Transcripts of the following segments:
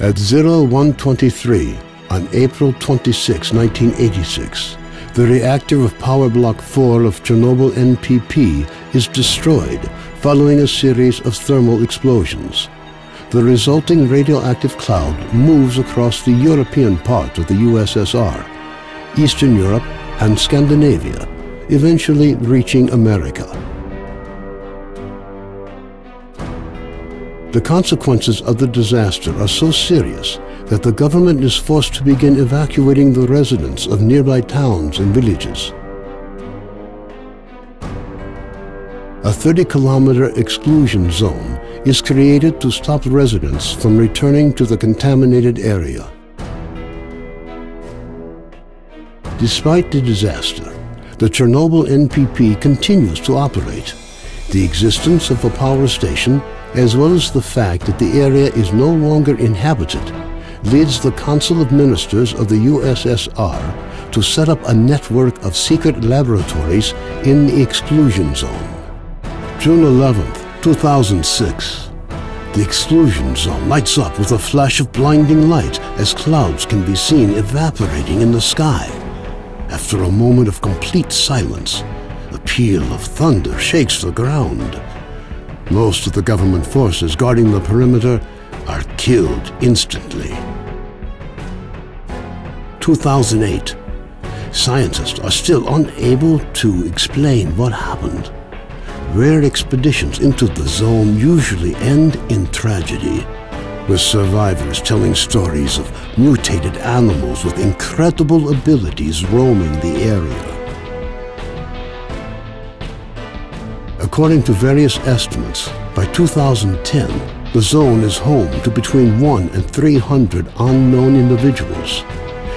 At 0123 on April 26, 1986, the reactor of Power Block 4 of Chernobyl NPP is destroyed following a series of thermal explosions. The resulting radioactive cloud moves across the European part of the USSR, Eastern Europe, and Scandinavia, eventually reaching America. The consequences of the disaster are so serious that the government is forced to begin evacuating the residents of nearby towns and villages. A 30-kilometer exclusion zone is created to stop residents from returning to the contaminated area. Despite the disaster, the Chernobyl NPP continues to operate. The existence of a power station, as well as the fact that the area is no longer inhabited, leads the Council of Ministers of the USSR to set up a network of secret laboratories in the exclusion zone. June 11, 2006. The exclusion zone lights up with a flash of blinding light as clouds can be seen evaporating in the sky. After a moment of complete silence, a peal of thunder shakes the ground. Most of the government forces guarding the perimeter are killed instantly. 2008. Scientists are still unable to explain what happened. Rare expeditions into the zone usually end in tragedy, with survivors telling stories of mutated animals with incredible abilities roaming the area. According to various estimates, by 2010, the zone is home to between 100 and 300 unknown individuals.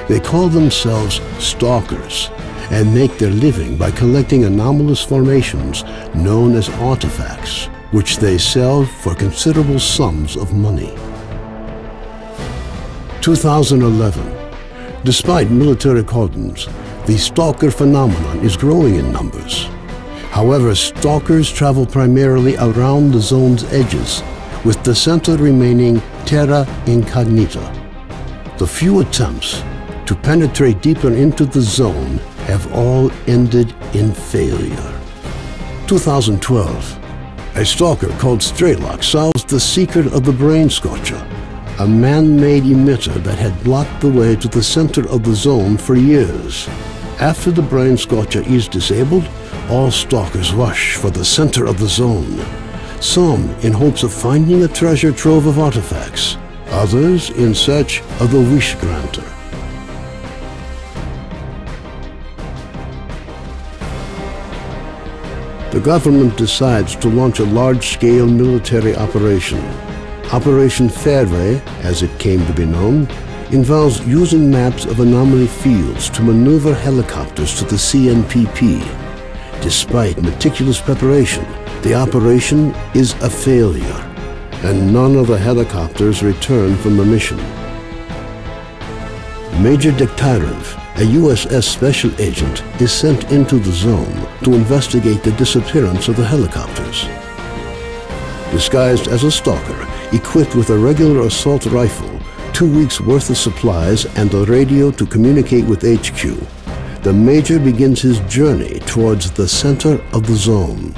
They call themselves stalkers and make their living by collecting anomalous formations known as artifacts, which they sell for considerable sums of money. 2011. Despite military cordons, the stalker phenomenon is growing in numbers. However, stalkers travel primarily around the zone's edges, with the center remaining terra incognita. The few attempts to penetrate deeper into the zone have all ended in failure. 2012. A stalker called S.T.A.L.K.E.R solves the secret of the brain scorcher, a man-made emitter that had blocked the way to the center of the zone for years. After the brain scorcher is disabled, all stalkers rush for the center of the zone, some in hopes of finding a treasure trove of artifacts, others in search of the wish granter. The government decides to launch a large-scale military operation. Operation S.T.A.L.K.E.R, as it came to be known, involves using maps of anomaly fields to maneuver helicopters to the CNPP. Despite meticulous preparation, the operation is a failure, and none of the helicopters return from the mission. Major S.T.A.L.K.E.R, a USS special agent, is sent into the zone to investigate the disappearance of the helicopters. Disguised as a stalker, equipped with a regular assault rifle, 2 weeks' worth of supplies, and a radio to communicate with HQ, the Major begins his journey towards the center of the zone.